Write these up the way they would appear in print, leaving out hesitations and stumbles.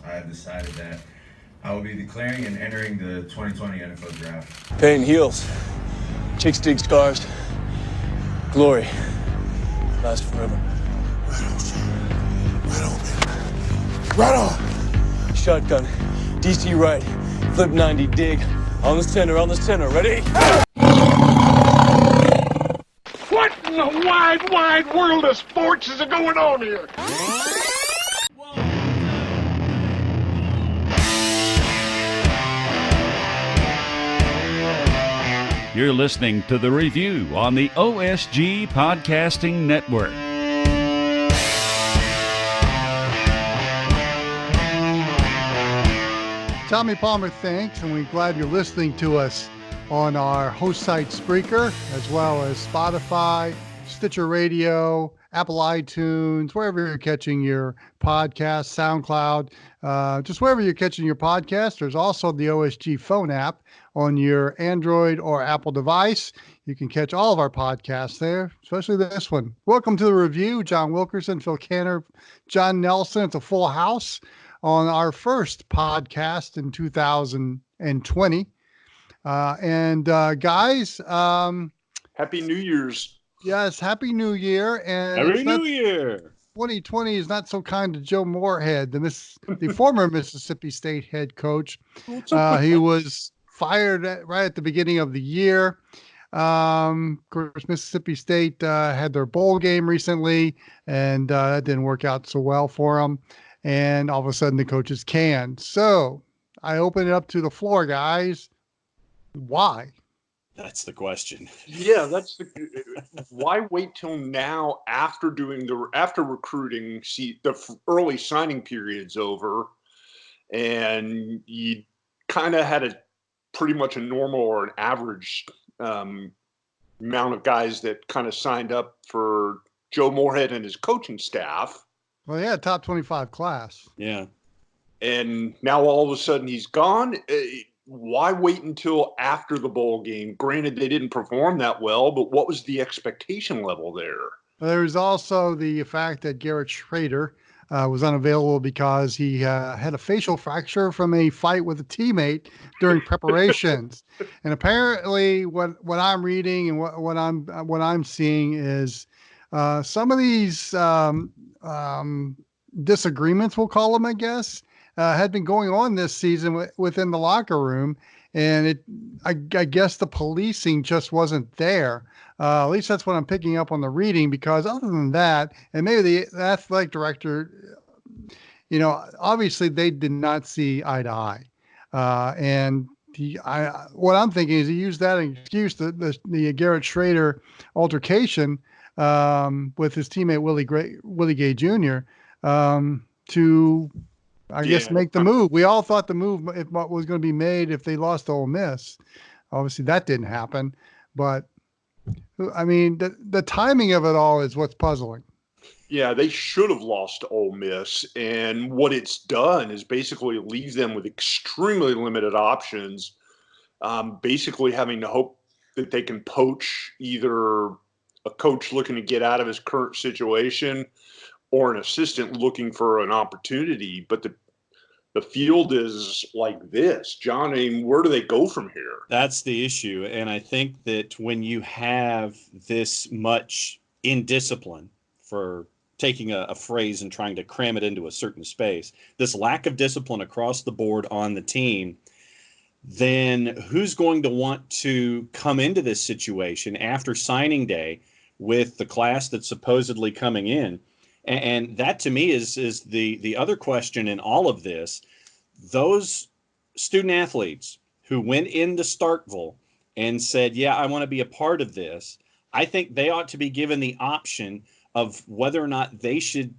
I have decided that I will be declaring and entering the 2020 NFL Draft. Pain heals. Chicks dig scars. Glory lasts forever. Right on. Shotgun. DC right. Flip 90. Dig. On the center. Ready? What in the wide world of sports is going on here? You're listening to The Review on the OSG Podcasting Network. Tommy Palmer, thanks, and we're glad you're listening to us on our host site Spreaker, as well as Spotify, Stitcher Radio, Apple iTunes, wherever you're catching your podcast, SoundCloud, just wherever you're catching your podcast. There's also the OSG phone app on your Android or Apple device. You can catch all of our podcasts there, especially this one. Welcome to The Review. John Wilkerson, Phil Canner, John Nelson. It's a full house on our first podcast in 2020. Guys, Happy New Year's. Yes, Happy New Year. And Happy New Year. 2020 is not so kind to Joe Moorhead, the former Mississippi State head coach. He was fired right at the beginning of the year. Of course, Mississippi State had their bowl game recently, and that didn't work out so well for them. And all of a sudden, the coaches canned. So I open it up to the floor, guys. Why? That's the question. Yeah, why wait till now after recruiting? See, the early signing period's over, and you kind of had pretty much a normal or an average amount of guys that kind of signed up for Joe Moorhead and his coaching staff. Well, yeah, top 25 class. Yeah. And now all of a sudden he's gone. Why wait until after the bowl game? Granted, they didn't perform that well, but what was the expectation level there? There was also the fact that Garrett Schrader was unavailable because he had a facial fracture from a fight with a teammate during preparations. And apparently, what I'm reading and what I'm seeing is some of these disagreements, we'll call them, I guess, had been going on this season within the locker room, and I guess the policing just wasn't there. At least that's what I'm picking up on the reading, because other than that, and maybe the athletic director, obviously they did not see eye to eye. And what I'm thinking is he used that excuse, the Garrett Schrader altercation with his teammate Willie Gay Jr. To I guess make the move. We all thought the move was going to be made if they lost to Ole Miss. Obviously, that didn't happen. But, I mean, the timing of it all is what's puzzling. Yeah, they should have lost to Ole Miss. And what it's done is basically leave them with extremely limited options, basically having to hope that they can poach either a coach looking to get out of his current situation or an assistant looking for an opportunity. But the field is like this. John, I mean, where do they go from here? That's the issue. And I think that when you have this much indiscipline, for taking a phrase and trying to cram it into a certain space, this lack of discipline across the board on the team, then who's going to want to come into this situation after signing day with the class that's supposedly coming in? And that, to me, is the other question in all of this. Those student athletes who went into Starkville and said, yeah, I want to be a part of this, I think they ought to be given the option of whether or not they should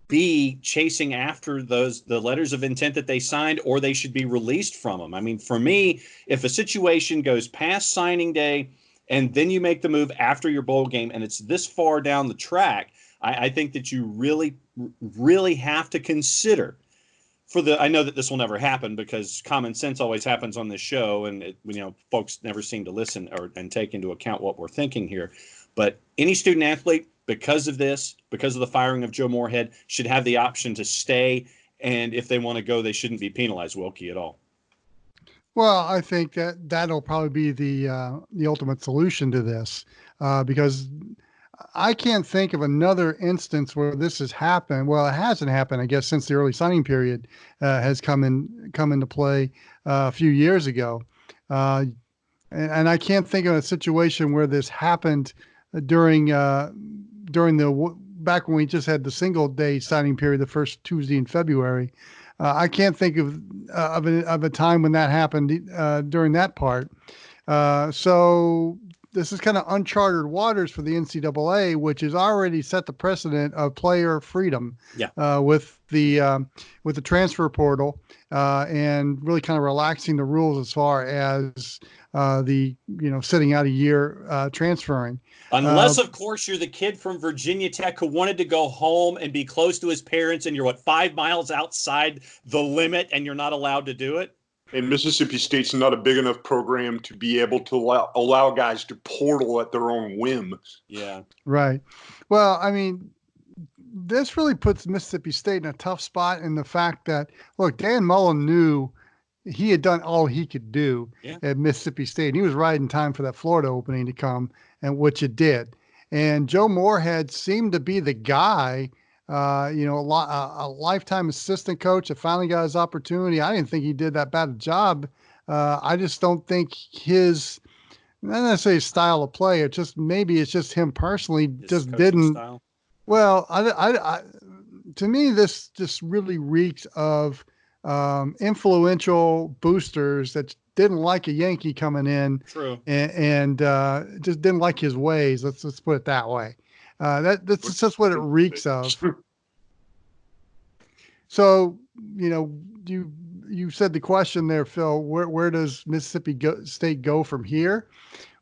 be chasing after the letters of intent that they signed, or they should be released from them. I mean, for me, if a situation goes past signing day and then you make the move after your bowl game and it's this far down the track, I think that you really, really have to consider I know that this will never happen because common sense always happens on this show, and folks never seem to listen and take into account what we're thinking here. But any student athlete, because of the firing of Joe Moorhead, should have the option to stay And if they want to go, they shouldn't be penalized, Wilkie, at all. Well, I think that that'll probably be the ultimate solution to this, because I can't think of another instance where this has happened. Well, it hasn't happened, I guess, since the early signing period has come into play a few years ago, and I can't think of a situation where this happened during back when we just had the single day signing period, the first Tuesday in February. I can't think of a time when that happened during that part. So this is kind of uncharted waters for the NCAA, which has already set the precedent of player freedom with the transfer portal and really kind of relaxing the rules as far as sitting out a year transferring. Unless, of course, you're the kid from Virginia Tech who wanted to go home and be close to his parents, and you're 5 miles outside the limit, and you're not allowed to do it. And Mississippi State's not a big enough program to be able to allow guys to portal at their own whim. Yeah. Right. Well, I mean, this really puts Mississippi State in a tough spot in the fact that, look, Dan Mullen knew he had done all he could do at Mississippi State. He was right in time for that Florida opening to come, and which it did. And Joe Moorhead seemed to be the guy, a lifetime assistant coach that finally got his opportunity. I didn't think he did that bad a job. I just don't think not necessarily his style of play. It's just him personally just didn't. Style. Well, to me, this just really reeks of influential boosters that didn't like a Yankee coming in. True. And just didn't like his ways. Let's put it that way. That's just what it reeks of. So, you said the question there, Phil, where does Mississippi State go from here?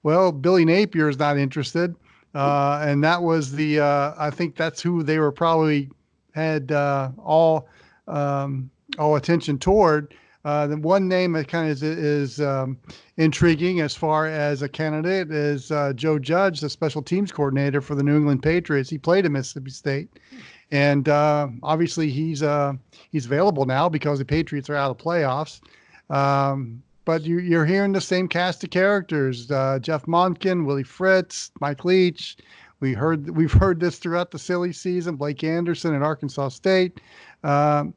Well, Billy Napier is not interested. And that was I think that's who they were probably had all attention toward. The one name that kind of is intriguing as far as a candidate is Joe Judge, the special teams coordinator for the New England Patriots. He played at Mississippi State, and obviously he's available now because the Patriots are out of playoffs. But you're hearing the same cast of characters: Jeff Monken, Willie Fritz, Mike Leach. We've heard this throughout the silly season. Blake Anderson at Arkansas State. The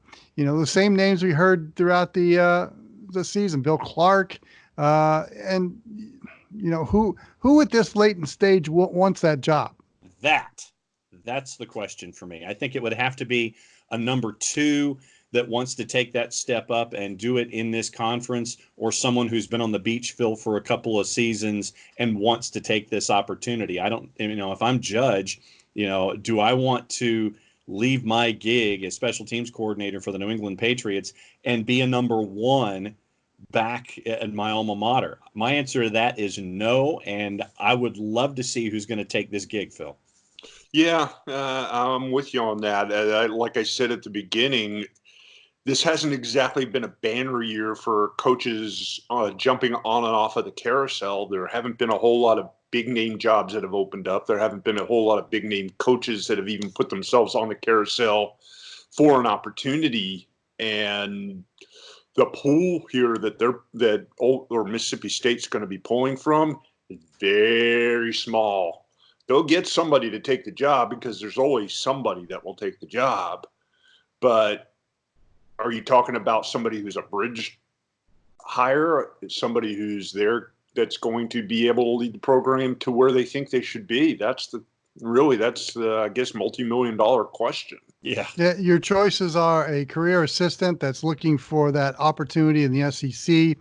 same names we heard throughout the season. Bill Clark, and who at this latent stage wants that job? That's the question for me. I think it would have to be a number 2 that wants to take that step up and do it in this conference, or someone who's been on the beach, Phil, for a couple of seasons and wants to take this opportunity. I don't, if I'm Judge, do I want to leave my gig as special teams coordinator for the New England Patriots and be a number 1 back at my alma mater? My answer to that is no, and I would love to see who's going to take this gig, Phil. Yeah, I'm with you on that. Like I said at the beginning, this hasn't exactly been a banner year for coaches jumping on and off of the carousel. There haven't been a whole lot of big name jobs that have opened up. There haven't been a whole lot of big name coaches that have even put themselves on the carousel for an opportunity. And the pool here that Mississippi State's going to be pulling from is very small. They'll get somebody to take the job because there's always somebody that will take the job. But are you talking about somebody who's a bridge hire, somebody who's there that's going to be able to lead the program to where they think they should be? That's the I guess, multi-million-dollar question. Yeah. Your choices are a career assistant that's looking for that opportunity in the SEC,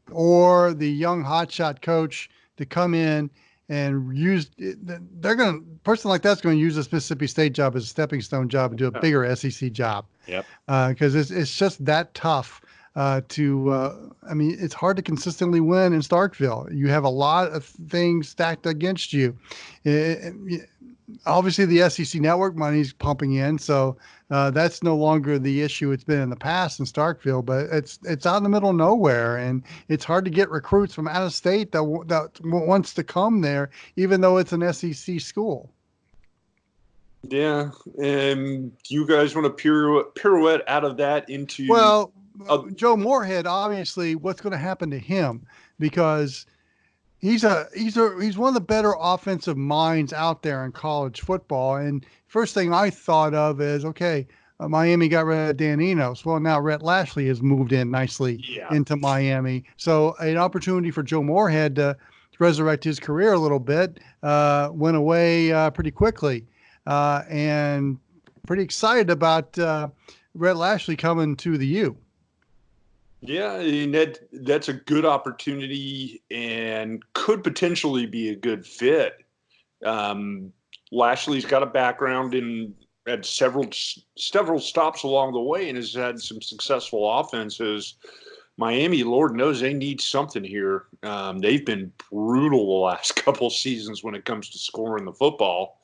or the young hotshot coach to come in and person like that's going to use this Mississippi State job as a stepping stone job and do a bigger SEC job. Yep. Because it's just that tough it's hard to consistently win in Starkville. You have a lot of things stacked against you. Obviously, the SEC network money's pumping in, so that's no longer the issue it's been in the past in Starkville. But it's out in the middle of nowhere, and it's hard to get recruits from out of state that wants to come there, even though it's an SEC school. Yeah, and you guys want to pirouette out of that into Well, uh, Joe Moorhead, obviously, what's going to happen to him because he's one of the better offensive minds out there in college football. And first thing I thought of is, okay, Miami got rid of Dan Enos. Well, now Rhett Lashley has moved in nicely yeah. into Miami, so an opportunity for Joe Moorhead to resurrect his career a little bit went away pretty quickly, and pretty excited about Rhett Lashley coming to the U. Yeah, and that's a good opportunity and could potentially be a good fit. Lashley's got a background in had several stops along the way and has had some successful offenses. Miami, Lord knows they need something here. They've been brutal the last couple seasons when it comes to scoring the football.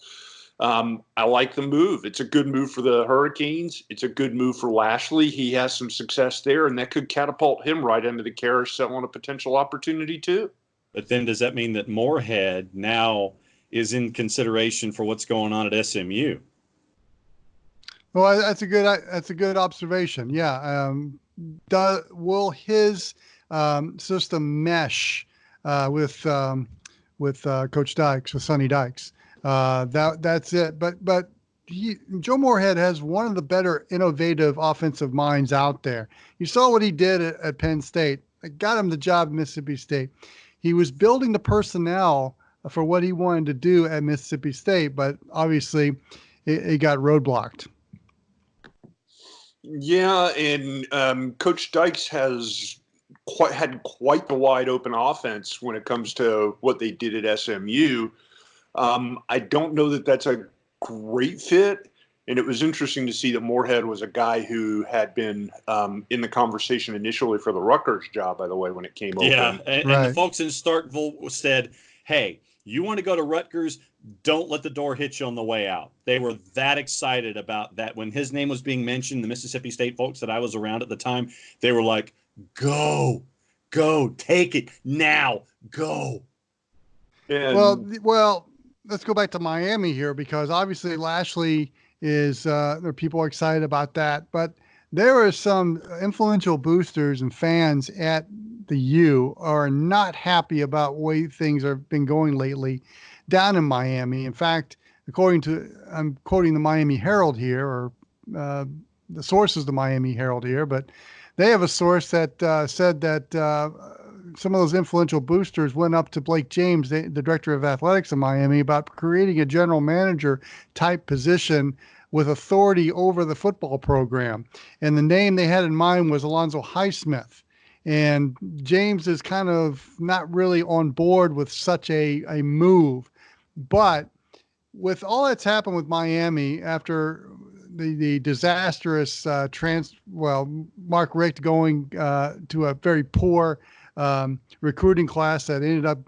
I like the move. It's a good move for the Hurricanes. It's a good move for Lashley. He has some success there, and that could catapult him right into the carousel on a potential opportunity too. But then does that mean that Moorhead now is in consideration for what's going on at SMU? Well, that's a good observation. Yeah. Will his system mesh with Coach Dykes, with Sonny Dykes? That's it. But Joe Moorhead has one of the better innovative offensive minds out there. You saw what he did at Penn State. It got him the job at Mississippi State. He was building the personnel for what he wanted to do at Mississippi State, but obviously it got roadblocked. Yeah, and Coach Dykes has had quite the wide open offense when it comes to what they did at SMU. I don't know that that's a great fit. And it was interesting to see that Moorhead was a guy who had been in the conversation initially for the Rutgers job, by the way, when it came open. Yeah, and Right. the folks in Starkville said, hey, you want to go to Rutgers, don't let the door hit you on the way out. They were that excited about that. When his name was being mentioned, the Mississippi State folks that I was around at the time, they were like, go, take it now, go. And Well, let's go back to Miami here because obviously Lashley is there are people excited about that, but there are some influential boosters and fans at the U are not happy about the way things have been going lately down in Miami. In fact, I'm quoting the Miami Herald here, or the source is the Miami Herald here, but they have a source that said that some of those influential boosters went up to Blake James, the director of athletics in Miami, about creating a general manager type position with authority over the football program. And the name they had in mind was Alonzo Highsmith. And James is kind of not really on board with such a move. But with all that's happened with Miami after the disastrous Mark Richt going to a very poor recruiting class that ended up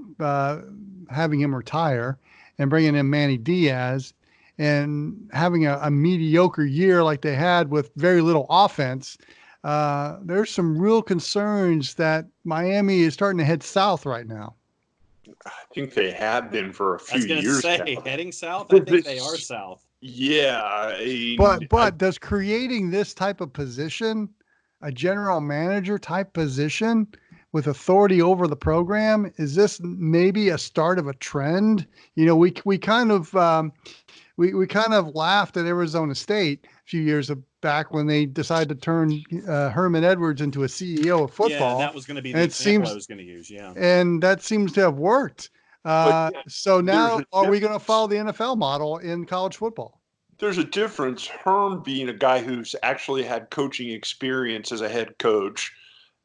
having him retire and bringing in Manny Diaz and having a mediocre year like they had with very little offense, there's some real concerns that Miami is starting to head south right now. I think they have been for a few I was going to years say, now. heading south, I think they are south. Yeah. But does creating this type of position, a general manager type position with authority over the program, is this maybe a start of a trend? You know, we kind of we kind of laughed at Arizona State a few years back when they decided to turn Herman Edwards into a CEO of football. Yeah, that was going to be the example I was going to use. Yeah, and that seems to have worked. So now, are we going to follow the NFL model in college football? There's a difference. Herm being a guy who's actually had coaching experience as a head coach,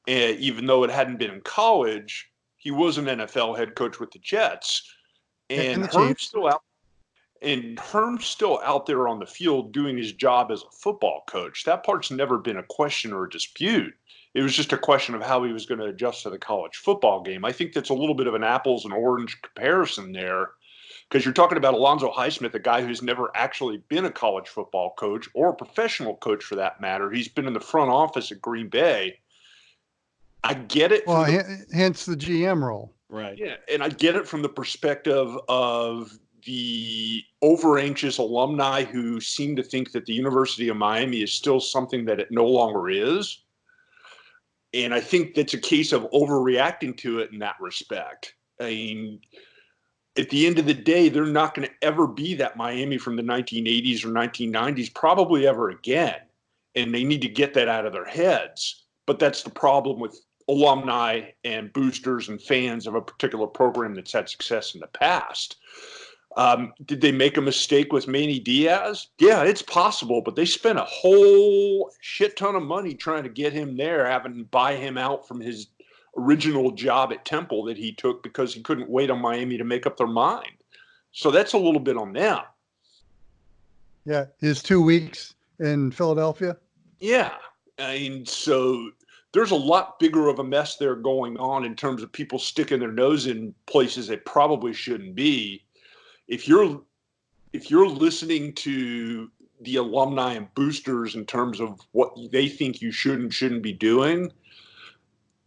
and even though it hadn't been in college, he was an NFL head coach with the Jets. And Herm's still out there on the field doing his job as a football coach. That part's never been a question or a dispute. It was just a question of how he was going to adjust to the college football game. I think that's a little bit of an apples and orange comparison there, because you're talking about Alonzo Highsmith, a guy who's never actually been a college football coach or a professional coach for that matter. He's been in the front office at Green Bay. I get it. Well, hence the GM role. right. Yeah, and I get it from the perspective of the over-anxious alumni who seem to think that the University of Miami is still something that it no longer is. And I think that's a case of overreacting to it in that respect. I mean, at the end of the day, they're not going to ever be that Miami from the 1980s or 1990s, probably ever again. And they need to get that out of their heads. But that's the problem with alumni and boosters and fans of a particular program that's had success in the past. Did they make a mistake with Manny Diaz? Yeah, it's possible, but they spent a whole shit ton of money trying to get him there, having to buy him out from his original job at Temple that he took because he couldn't wait on Miami to make up their mind. So that's a little bit on them. Yeah, his 2 weeks in Philadelphia. Yeah, I mean, so there's a lot bigger of a mess there going on in terms of people sticking their nose in places they probably shouldn't be. If you're listening to the alumni and boosters in terms of what they think you should and shouldn't be doing,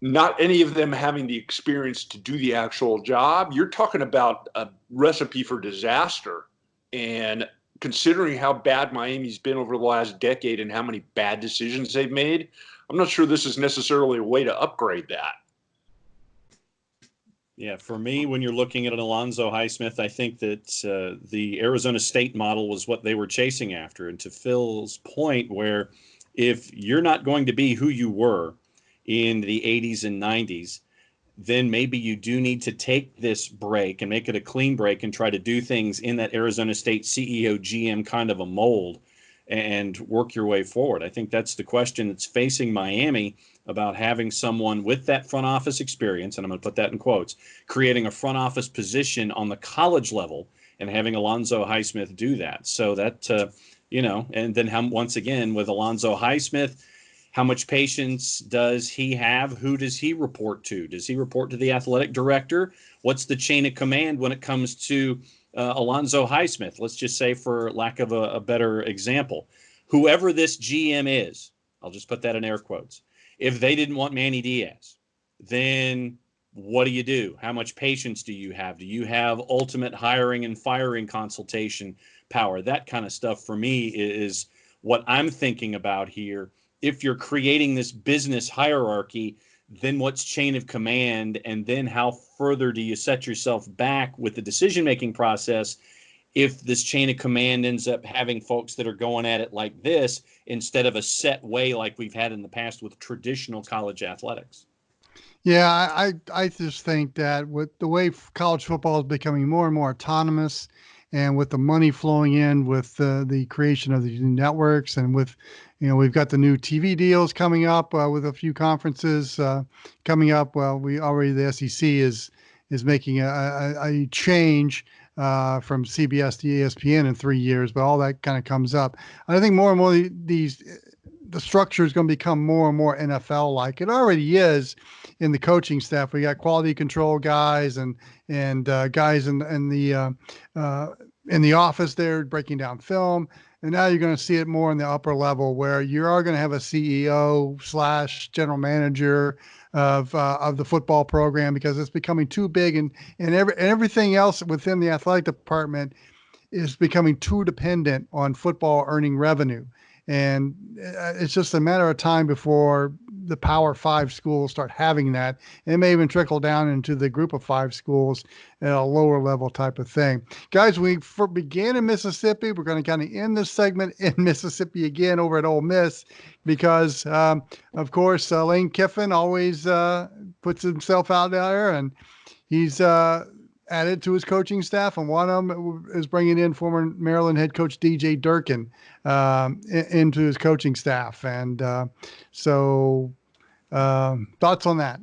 not any of them having the experience to do the actual job, you're talking about a recipe for disaster. And considering how bad Miami's been over the last decade and how many bad decisions they've made, I'm not sure this is necessarily a way to upgrade that. Yeah, for me, when you're looking at an Alonzo Highsmith, I think that the Arizona State model was what they were chasing after. And to Phil's point, where if you're not going to be who you were in the 80s and 90s, then maybe you do need to take this break and make it a clean break and try to do things in that Arizona State CEO GM kind of a mold and work your way forward. I think that's the question that's facing Miami about having someone with that front office experience, and I'm going to put that in quotes, creating a front office position on the college level and having Alonzo Highsmith do that. So that, and then once again, with Alonzo Highsmith, how much patience does he have? Who does he report to? Does he report to the athletic director? What's the chain of command when it comes to Alonzo Highsmith? Let's just say, for lack of a better example, whoever this GM is, I'll just put that in air quotes. If they didn't want Manny Diaz, then what do you do? How much patience do you have? Do you have ultimate hiring and firing consultation power? That kind of stuff for me is what I'm thinking about here. If you're creating this business hierarchy, then what's chain of command? And then how further do you set yourself back with the decision-making process if this chain of command ends up having folks that are going at it like this instead of a set way like we've had in the past with traditional college athletics? Yeah, I just think that with the way college football is becoming more and more autonomous, and with the money flowing in with the creation of these new networks, and with, we've got the new TV deals coming up with a few conferences coming up. Well, the SEC is making a change from CBS to ESPN in 3 years, but all that kind of comes up. I think more and more the structure is going to become more and more NFL-like. It already is in the coaching staff. We got quality control guys and guys in the office there breaking down film. And now you're going to see it more in the upper level, where you are going to have a CEO / general manager of the football program, because it's becoming too big, and everything else within the athletic department is becoming too dependent on football earning revenue. And it's just a matter of time before the Power 5 schools start having that. And it may even trickle down into the Group of 5 schools at a lower level type of thing. Guys, we began in Mississippi. We're going to kind of end this segment in Mississippi again over at Ole Miss, because, of course, Lane Kiffin always puts himself out there, and he's added to his coaching staff, and one of them is bringing in former Maryland head coach DJ Durkin into his coaching staff. And so thoughts on that?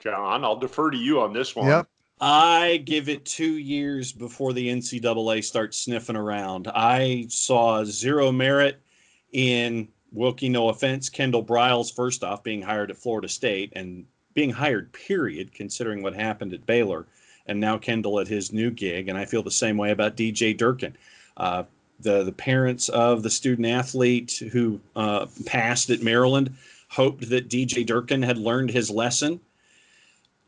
John, I'll defer to you on this one. Yep. I give it 2 years before the NCAA starts sniffing around. I saw zero merit in Wilkie, no offense, Kendall Briles, first off, being hired at Florida State, and being hired, period, considering what happened at Baylor. And now Kendall at his new gig. And I feel the same way about DJ Durkin. The parents of the student athlete who passed at Maryland hoped that DJ Durkin had learned his lesson.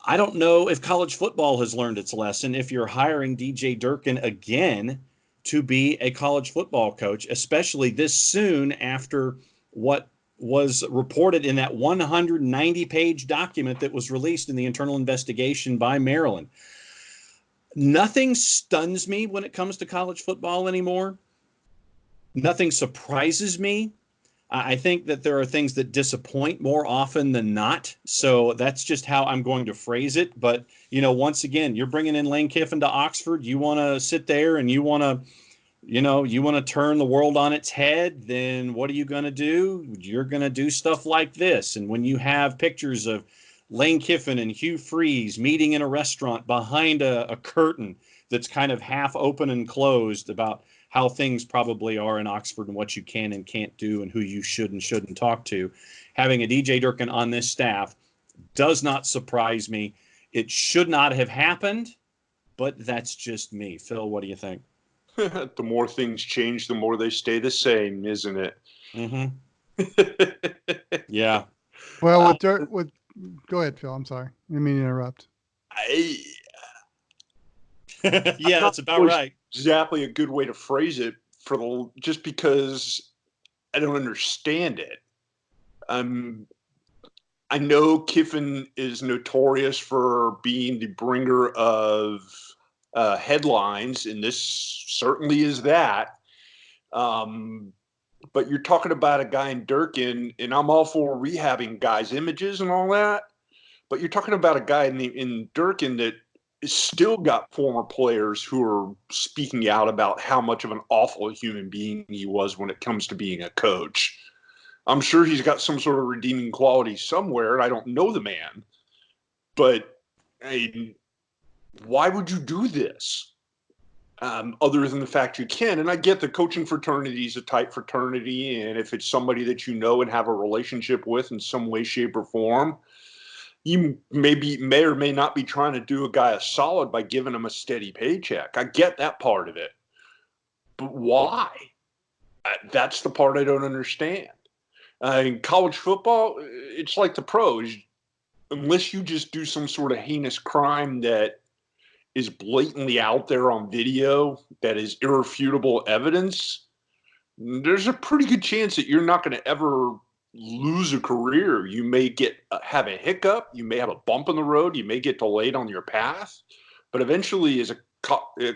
I don't know if college football has learned its lesson if you're hiring DJ Durkin again to be a college football coach, especially this soon after what was reported in that 190-page document that was released in the internal investigation by Maryland. Nothing stuns me when it comes to college football anymore. Nothing surprises me. I think that there are things that disappoint more often than not. So that's just how I'm going to phrase it. But, once again, you're bringing in Lane Kiffin to Oxford. You want to sit there and you want to turn the world on its head. Then what are you going to do? You're going to do stuff like this. And when you have pictures of Lane Kiffin and Hugh Freeze meeting in a restaurant behind a curtain that's kind of half open and closed about how things probably are in Oxford and what you can and can't do and who you should and shouldn't talk to. Having a DJ Durkin on this staff does not surprise me. It should not have happened, but that's just me. Phil, what do you think? The more things change, the more they stay the same, isn't it? Mm-hmm. Yeah. Well, go ahead, Phil. I'm sorry. I didn't mean to interrupt. Yeah, that's about right. Exactly a good way to phrase it just because I don't understand it. I know Kiffin is notorious for being the bringer of headlines, and this certainly is that. But you're talking about a guy in Durkin, and I'm all for rehabbing guys' images and all that. But you're talking about a guy in Durkin that is still got former players who are speaking out about how much of an awful human being he was when it comes to being a coach. I'm sure he's got some sort of redeeming quality somewhere, and I don't know the man. But why would you do this? Other than the fact you can. And I get the coaching fraternity is a tight fraternity, and if it's somebody that you know and have a relationship with in some way, shape, or form, you may or may not be trying to do a guy a solid by giving him a steady paycheck. I get that part of it. But why? That's the part I don't understand. In college football, it's like the pros. Unless you just do some sort of heinous crime that is blatantly out there on video, that is irrefutable evidence, there's a pretty good chance that you're not going to ever lose a career. You may have a hiccup, you may have a bump in the road, you may get delayed on your path, but eventually as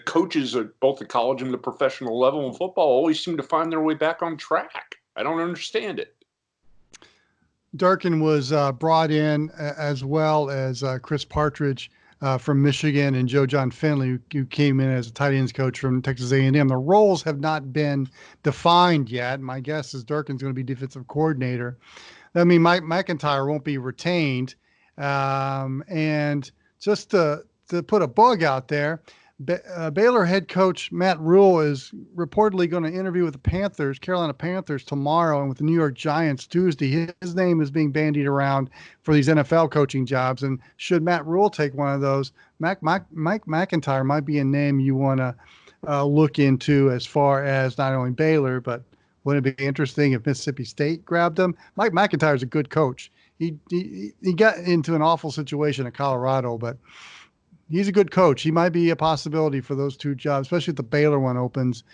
coaches at both the college and the professional level in football always seem to find their way back on track. I don't understand it. Durkin was brought in as well as Chris Partridge from Michigan and Joe John Finley, who came in as a tight ends coach from Texas A&M. The roles have not been defined yet. My guess is Durkin's going to be defensive coordinator. I mean, Mike McIntyre won't be retained. And just to put a bug out there, Baylor head coach Matt Rule is reportedly going to interview with the Carolina Panthers tomorrow, and with the New York Giants Tuesday. His name is being bandied around for these NFL coaching jobs. And should Matt Rule take one of those, Mike McIntyre might be a name you want to look into as far as not only Baylor, but wouldn't it be interesting if Mississippi State grabbed him? Mike McIntyre is a good coach. He got into an awful situation at Colorado, but he's a good coach. He might be a possibility for those two jobs, especially if the Baylor one opens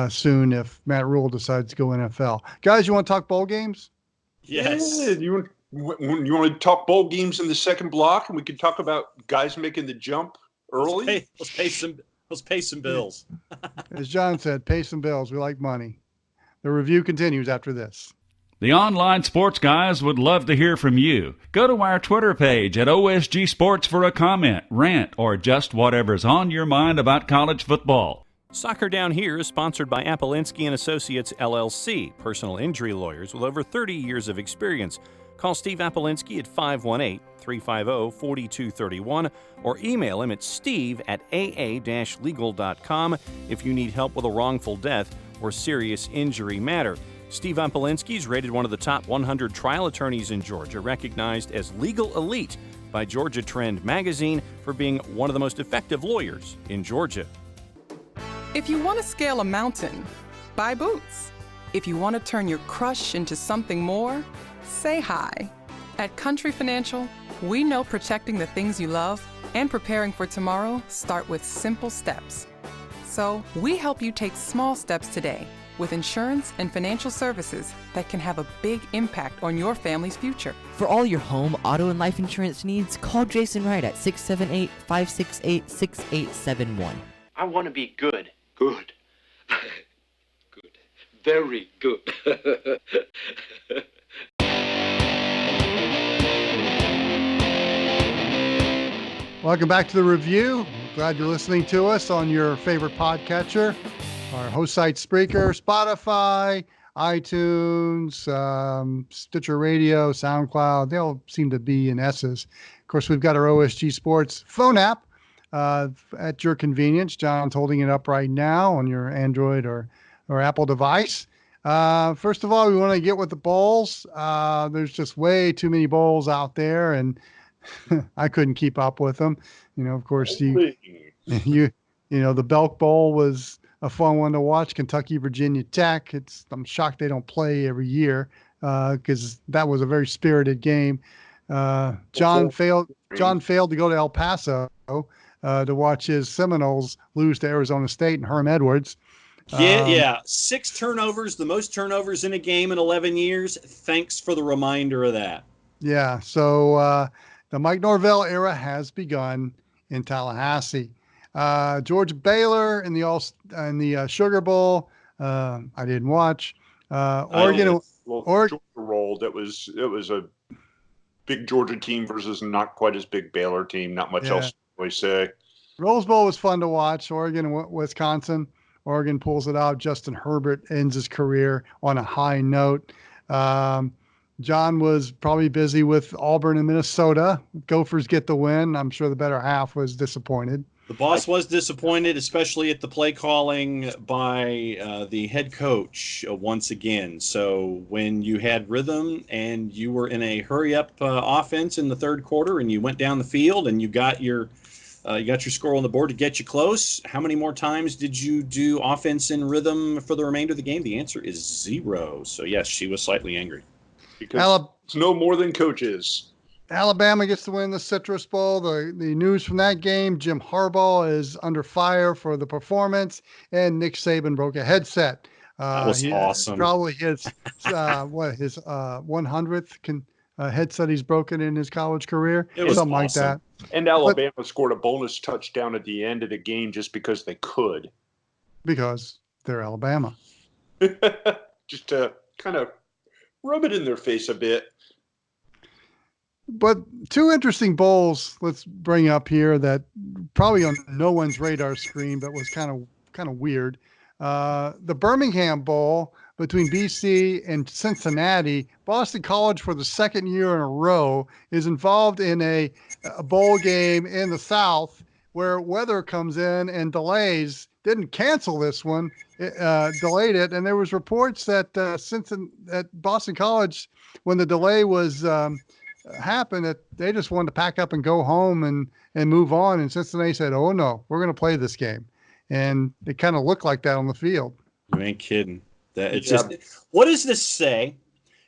soon if Matt Rule decides to go NFL. Guys, you want to talk bowl games? Yes. Yeah, you want to talk bowl games in the second block, and we can talk about guys making the jump early? Let's pay some bills. As John said, pay some bills. We like money. The review continues after this. The online sports guys would love to hear from you. Go to our Twitter page at OSG Sports for a comment, rant, or just whatever's on your mind about college football. Soccer Down Here is sponsored by Apolinski & Associates, LLC, personal injury lawyers with over 30 years of experience. Call Steve Apolinski at 518-350-4231 or email him at steve@aa-legal.com if you need help with a wrongful death or serious injury matter. Steve Apolinski is rated one of the top 100 trial attorneys in Georgia, recognized as Legal Elite by Georgia Trend magazine for being one of the most effective lawyers in Georgia. If you want to scale a mountain, buy boots. If you want to turn your crush into something more, say hi. At Country Financial, We know protecting the things you love and preparing for tomorrow start with simple steps. So we help you take small steps today with insurance and financial services that can have a big impact on your family's future. For all your home, auto, and life insurance needs, call Jason Wright at 678-568-6871. I want to be good. Good. Good. Very good. Welcome back to the review. Glad you're listening to us on your favorite podcatcher. Our host site, Spreaker, Spotify, iTunes, Stitcher Radio, SoundCloud. They all seem to be in S's. Of course, we've got our OSG Sports phone app at your convenience. John's holding it up right now on your Android or Apple device. First of all, we want to get with the bowls. There's just way too many bowls out there, and I couldn't keep up with them. Of course, the Belk Bowl was a fun one to watch. Kentucky, Virginia Tech. I'm shocked they don't play every year because that was a very spirited game. John failed to go to El Paso to watch his Seminoles lose to Arizona State and Herm Edwards. Yeah. 6 turnovers, the most turnovers in a game in 11 years. Thanks for the reminder of that. Yeah. So the Mike Norvell era has begun in Tallahassee. Georgia Baylor in the Sugar Bowl. I didn't watch. Oregon. Georgia rolled. It was a big Georgia team versus not quite as big Baylor team. Not much else to really say. Rose Bowl was fun to watch. Oregon and Wisconsin. Oregon pulls it out. Justin Herbert ends his career on a high note. John was probably busy with Auburn and Minnesota. Gophers get the win. I'm sure the better half was disappointed. The boss was disappointed, especially at the play calling by the head coach once again. So when you had rhythm and you were in a hurry-up offense in the third quarter and you went down the field and you got your score on the board to get you close, how many more times did you do offense in rhythm for the remainder of the game? The answer is 0. So, yes, she was slightly angry. Because it's no more than coaches. Alabama gets to win the Citrus Bowl. The news from that game, Jim Harbaugh is under fire for the performance, and Nick Saban broke a headset. That was awesome. Probably his 100th headset he's broken in his college career. It was something awesome. like that. And Alabama scored a bonus touchdown at the end of the game just because they could. Because they're Alabama. Just to kind of rub it in their face a bit. But 2 interesting bowls let's bring up here that probably on no one's radar screen, but was kind of weird. The Birmingham Bowl between BC and Cincinnati. Boston College, for the second year in a row, is involved in a bowl game in the South where weather comes in and delays. Didn't cancel this one, delayed it. And there was reports that at Boston College, when the delay was happened, that they just wanted to pack up and go home and move on. And Cincinnati said, "Oh no, we're going to play this game." And it kind of looked like that on the field. You ain't kidding. What does this say?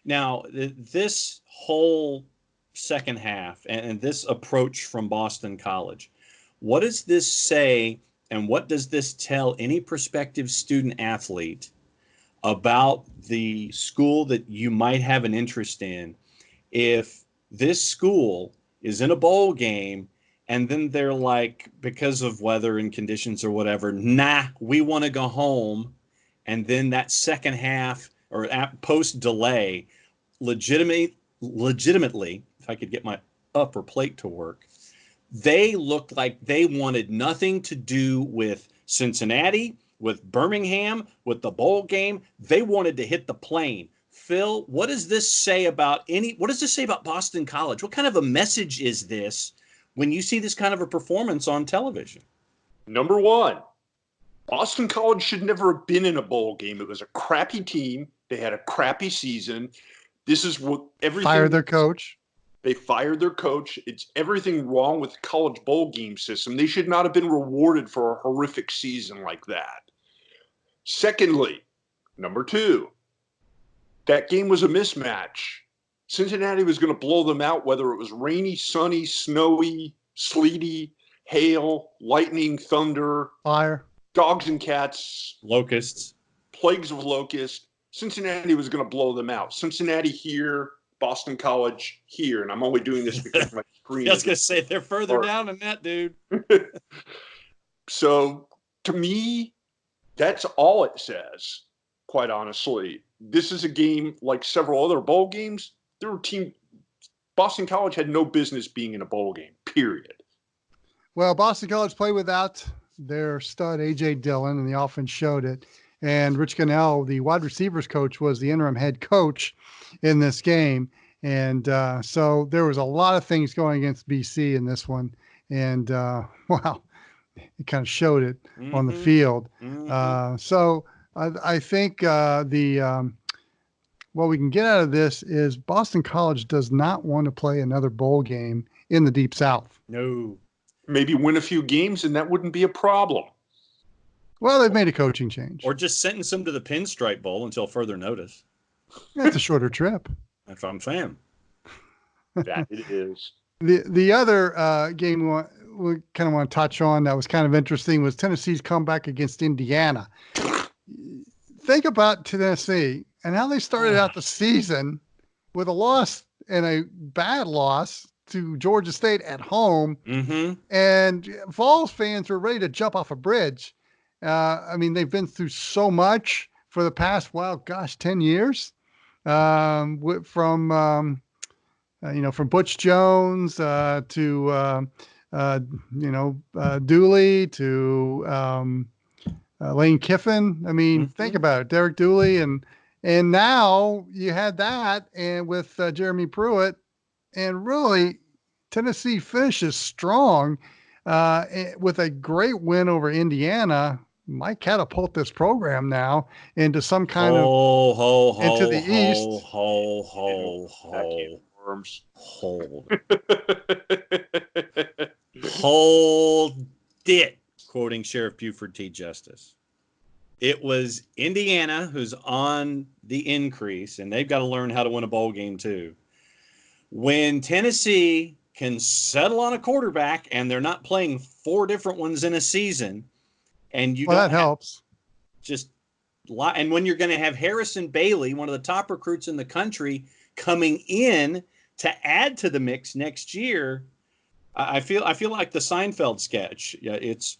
Now, this whole second half and this approach from Boston College, what does this say, and what does this tell any prospective student athlete about the school that you might have an interest in if this school is in a bowl game and then they're like, because of weather and conditions or whatever, we want to go home, and then that second half or post delay legitimately, if I could get my upper plate to work, they looked like they wanted nothing to do with Cincinnati, with Birmingham, with the bowl game. They wanted to hit the plane. Phil, what does this say about Boston College? What kind of a message is this when you see this kind of a performance on television? Number one, Boston College should never have been in a bowl game. It was a crappy team. They had a crappy season. This is what everything. Fired their coach. They fired their coach. It's everything wrong with the college bowl game system. They should not have been rewarded for a horrific season like that. Secondly, number two, that game was a mismatch. Cincinnati was going to blow them out, whether it was rainy, sunny, snowy, sleety, hail, lightning, thunder, Fire. dogs and cats, Locusts. plagues of locusts. Cincinnati was going to blow them out. Cincinnati here, Boston College here. And I'm only doing this because my screen I was going to say, they're further down than that, dude. So to me, that's all it says, quite honestly. This is a game like several other bowl games. Boston College had no business being in a bowl game, period. Well, Boston College played without their stud, A.J. Dillon, and the offense showed it. And Rich Gunnell, the wide receivers coach, was the interim head coach in this game. And so there was a lot of things going against BC in this one. And, wow, it kind of showed it on the field. So I think what we can get out of this is Boston College does not want to play another bowl game in the Deep South. No. Maybe win a few games, and that wouldn't be a problem. Well, they've made a coaching change. Or just sentence them to the Pinstripe Bowl until further notice. That's a shorter trip. That's what I'm saying. That it is. The other game we kind of want to touch on that was kind of interesting was Tennessee's comeback against Indiana. Think about Tennessee and how they started out the season with a loss and a bad loss to Georgia State at home. And Vols fans were ready to jump off a bridge. I mean, they've been through so much for the past, 10 years. From Butch Jones to Dooley to Lane Kiffin. I mean, think about it, Derek Dooley, and now you had that, and with Jeremy Pruitt, and really Tennessee finishes strong with a great win over Indiana. Might catapult this program now into some kind of into the East. Hold it, quoting Sheriff Buford T. Justice. It was Indiana who's on the increase, and they've got to learn how to win a bowl game too. When Tennessee can settle on a quarterback and they're not playing 4 different ones in a season, and that helps. And when you're going to have Harrison Bailey, one of the top recruits in the country, coming in to add to the mix next year, I feel like the Seinfeld sketch. Yeah, it's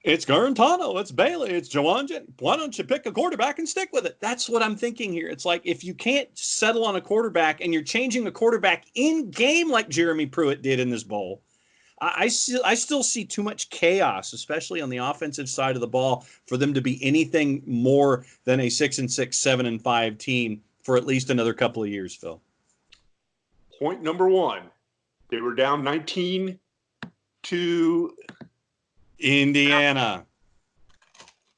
Garantano, it's Bailey, it's Jawan. Why don't you pick a quarterback and stick with it? That's what I'm thinking here. It's like if you can't settle on a quarterback and you're changing a quarterback in game like Jeremy Pruitt did in this bowl, I still see too much chaos, especially on the offensive side of the ball, for them to be anything more than a 6-6, 7-5 team for at least another couple of years, Phil. Point number 1. They were down 19 to Indiana.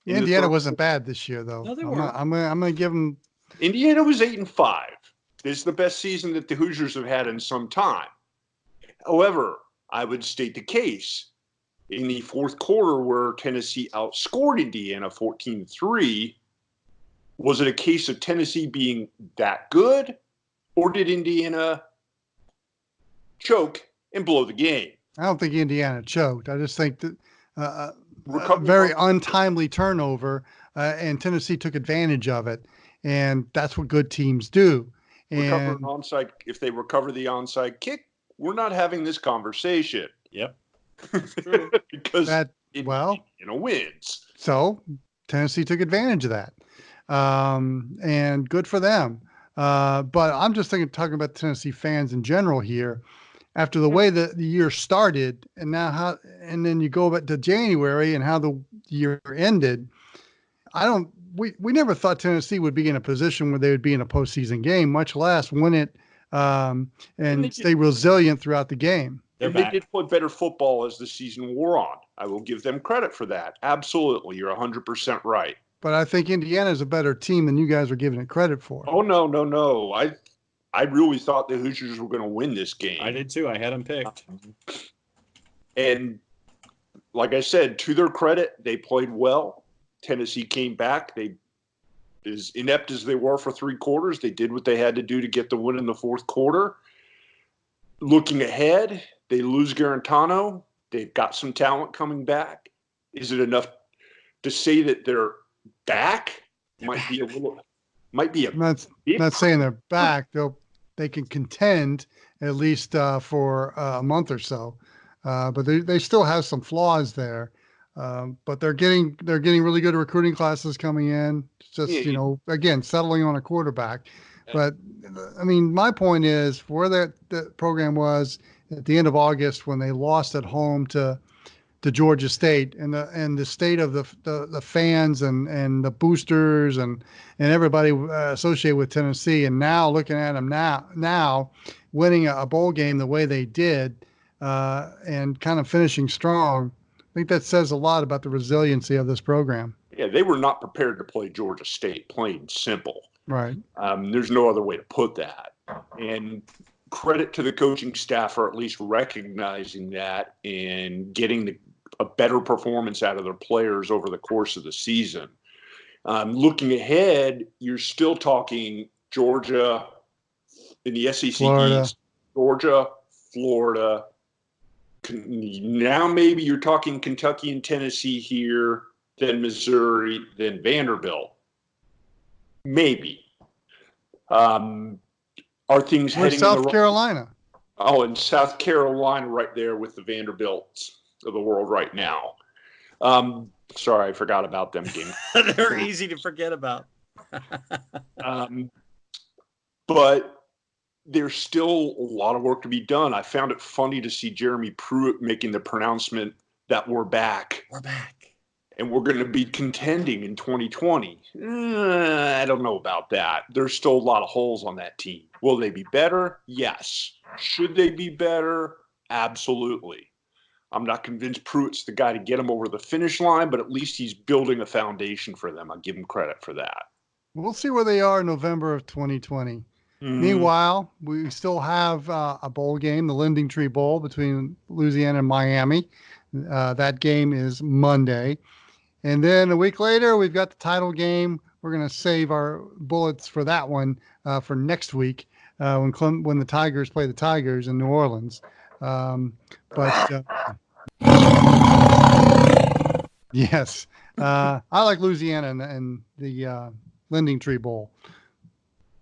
Indiana wasn't bad this year, though. No, they weren't. I'm gonna give them. Indiana was 8-5. This is the best season that the Hoosiers have had in some time. However, I would state the case in the fourth quarter where Tennessee outscored Indiana 14-3. Was it a case of Tennessee being that good, or did Indiana choke and blow the game? I don't think Indiana choked. I just think that a very untimely turnover, and Tennessee took advantage of it, and that's what good teams do. Recover an onside. If they recover the onside Indiana kick, we're not having this conversation. Yep. Because Indiana wins. So Tennessee took advantage of that, and good for them. But I'm just talking about Tennessee fans in general here. After the way the year started, and now and then you go back to January and how the year ended. We never thought Tennessee would be in a position where they would be in a postseason game, much less win it and stay resilient throughout the game. They did play better football as the season wore on. I will give them credit for that. Absolutely. You're 100% right. But I think Indiana is a better team than you guys are giving it credit for. Oh, no. I really thought the Hoosiers were going to win this game. I did too. I had them picked. And like I said, to their credit, they played well. Tennessee came back. They As inept as they were for 3 quarters, they did what they had to do to get the win in the fourth quarter. Looking ahead, they lose Garantano. They've got some talent coming back. Is it enough to say that they're back? Might be a I'm not saying they're back. They can contend at least for a month or so, but they still have some flaws there. But they're getting really good recruiting classes coming in. It's just again settling on a quarterback. But I mean, my point is where that program was at the end of August when they lost at home to Georgia State, and the state of the fans and the boosters and everybody associated with Tennessee, and now looking at them now winning a bowl game the way they did, and kind of finishing strong. I think that says a lot about the resiliency of this program. Yeah, they were not prepared to play Georgia State, plain and simple. Right. There's no other way to put that. And credit to the coaching staff for at least recognizing that and getting a better performance out of their players over the course of the season. Looking ahead, you're still talking Georgia in the SEC East, Georgia, Florida. Now maybe you're talking Kentucky and Tennessee here, then Missouri, then Vanderbilt. Maybe. Are things heading South in the Carolina? Oh, and South Carolina right there with the Vanderbilts of the world right now. Sorry, I forgot about them games. They're easy to forget about. But there's still a lot of work to be done. I found it funny to see Jeremy Pruitt making the pronouncement that we're back. We're back. And we're going to be contending in 2020. I don't know about that. There's still a lot of holes on that team. Will they be better? Yes. Should they be better? Absolutely. I'm not convinced Pruitt's the guy to get them over the finish line, but at least he's building a foundation for them. I'll give him credit for that. We'll see where they are in November of 2020. Meanwhile, we still have a bowl game, the Lending Tree Bowl between Louisiana and Miami. That game is Monday. And then a week later, we've got the title game. We're going to save our bullets for that one for next week when the Tigers play the Tigers in New Orleans. Yes, I like Louisiana and the Lending Tree Bowl.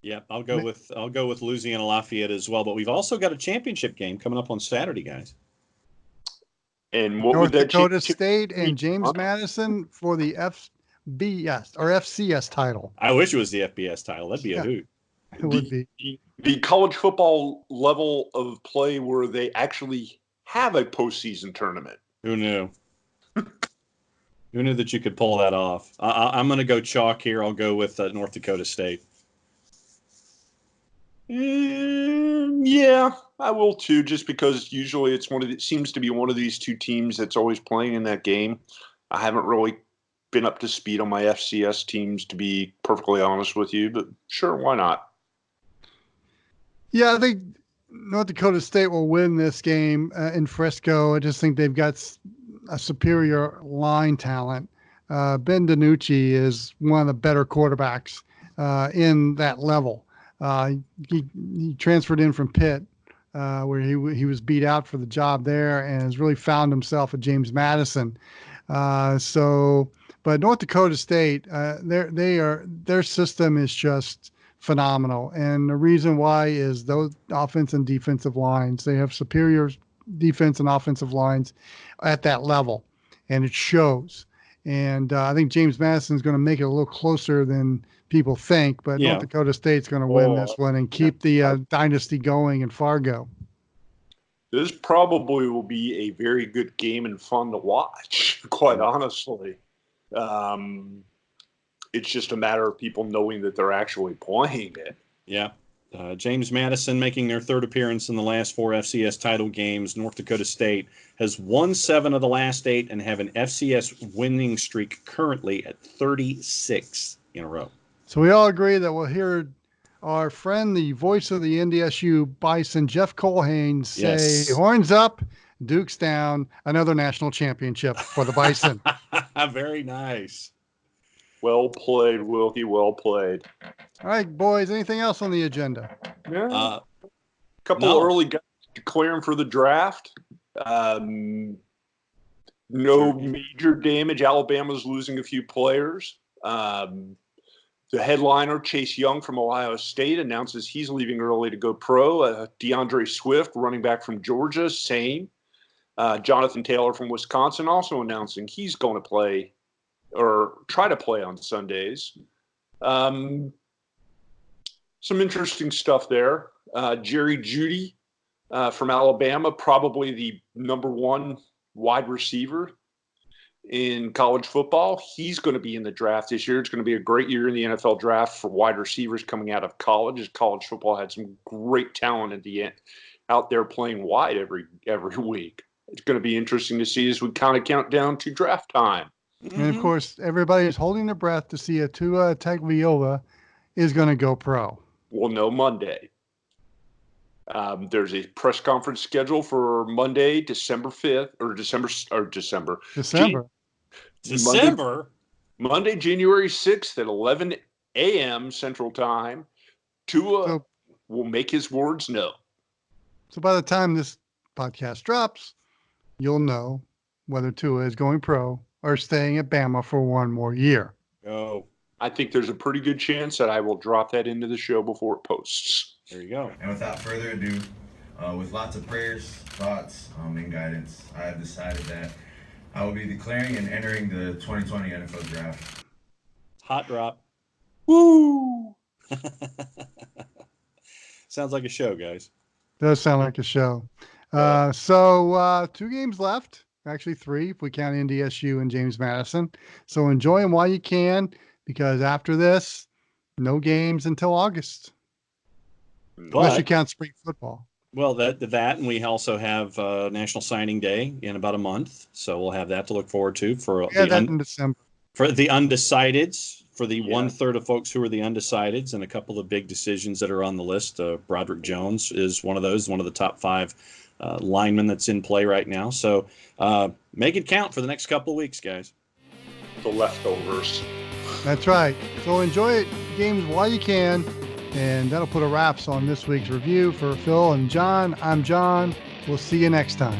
Yeah, I'll go with Louisiana Lafayette as well. But we've also got a championship game coming up on Saturday, guys. And what North would that Dakota State and James Madison for the FBS or FCS title. I wish it was the FBS title. That'd be a hoot. It would be. The college football level of play where they actually have a postseason tournament. Who knew? Who knew that you could pull that off? I'm going to go chalk here. I'll go with North Dakota State. Yeah, I will too, just because usually it seems to be one of these two teams that's always playing in that game. I haven't really been up to speed on my FCS teams, to be perfectly honest with you, but sure, why not? Yeah, I think North Dakota State will win this game in Frisco. I just think they've got a superior line talent. Ben DiNucci is one of the better quarterbacks in that level. He transferred in from Pitt, where he was beat out for the job there, and has really found himself at James Madison. But North Dakota State, their system is just phenomenal, and the reason why is those offense and defensive lines. They have superior defense and offensive lines at that level, and it shows. And I think James Madison is going to make it a little closer than people think, but North Dakota State's going to win this one and keep the dynasty going in Fargo. This probably will be a very good game and fun to watch, quite honestly. It's just a matter of people knowing that they're actually playing it. Yeah. James Madison making their third appearance in the last 4 FCS title games. North Dakota State has won 7 of the last 8 and have an FCS winning streak currently at 36 in a row. So we all agree that we'll hear our friend, the voice of the NDSU Bison, Jeff Colhane, say, horns up, Duke's down, another national championship for the Bison. Very nice. Well played, Wilkie. Well played. All right, boys. Anything else on the agenda? Yeah. Couple no. of early guys declaring for the draft. No major damage. Alabama's losing a few players. The headliner, Chase Young from Ohio State, announces he's leaving early to go pro. DeAndre Swift, running back from Georgia, same. Jonathan Taylor from Wisconsin also announcing he's going to play or try to play on Sundays. Some interesting stuff there. Jerry Jeudy from Alabama, probably the number one wide receiver in college football. He's going to be in the draft this year. It's going to be a great year in the NFL draft for wide receivers coming out of college, as college football had some great talent at the end out there playing wide every week. It's going to be interesting to see as we kind of count down to draft time. And of course, everybody is holding their breath to see if Tua Tagovailoa is going to go pro. We'll know Monday. There's a press conference scheduled for Monday, December 5th, or December. Monday, January 6th at 11 a.m. Central Time. Tua will make his words known. So by the time this podcast drops, you'll know whether Tua is going pro or staying at Bama for one more year. Oh, I think there's a pretty good chance that I will drop that into the show before it posts. There you go. And without further ado, with lots of prayers, thoughts, and guidance, I have decided that I will be declaring and entering the 2020 NFL Draft. Hot drop. Woo! Sounds like a show, guys. Does sound like a show. So 2 games left. Actually 3 if we count NDSU and James Madison. So enjoy them while you can, because after this, no games until August. Unless you count spring football. Well, that and we also have National Signing Day in about a month, so we'll have that to look forward to for in December. For the undecideds, for the 1/3 of folks who are the undecideds, and a couple of big decisions that are on the list. Broderick Jones is one of those, one of the top 5 linemen that's in play right now. So make it count for the next couple of weeks, guys. The leftovers. That's right. So enjoy games while you can. And that'll put a wraps on this week's review. For Phil and John, I'm John. We'll see you next time.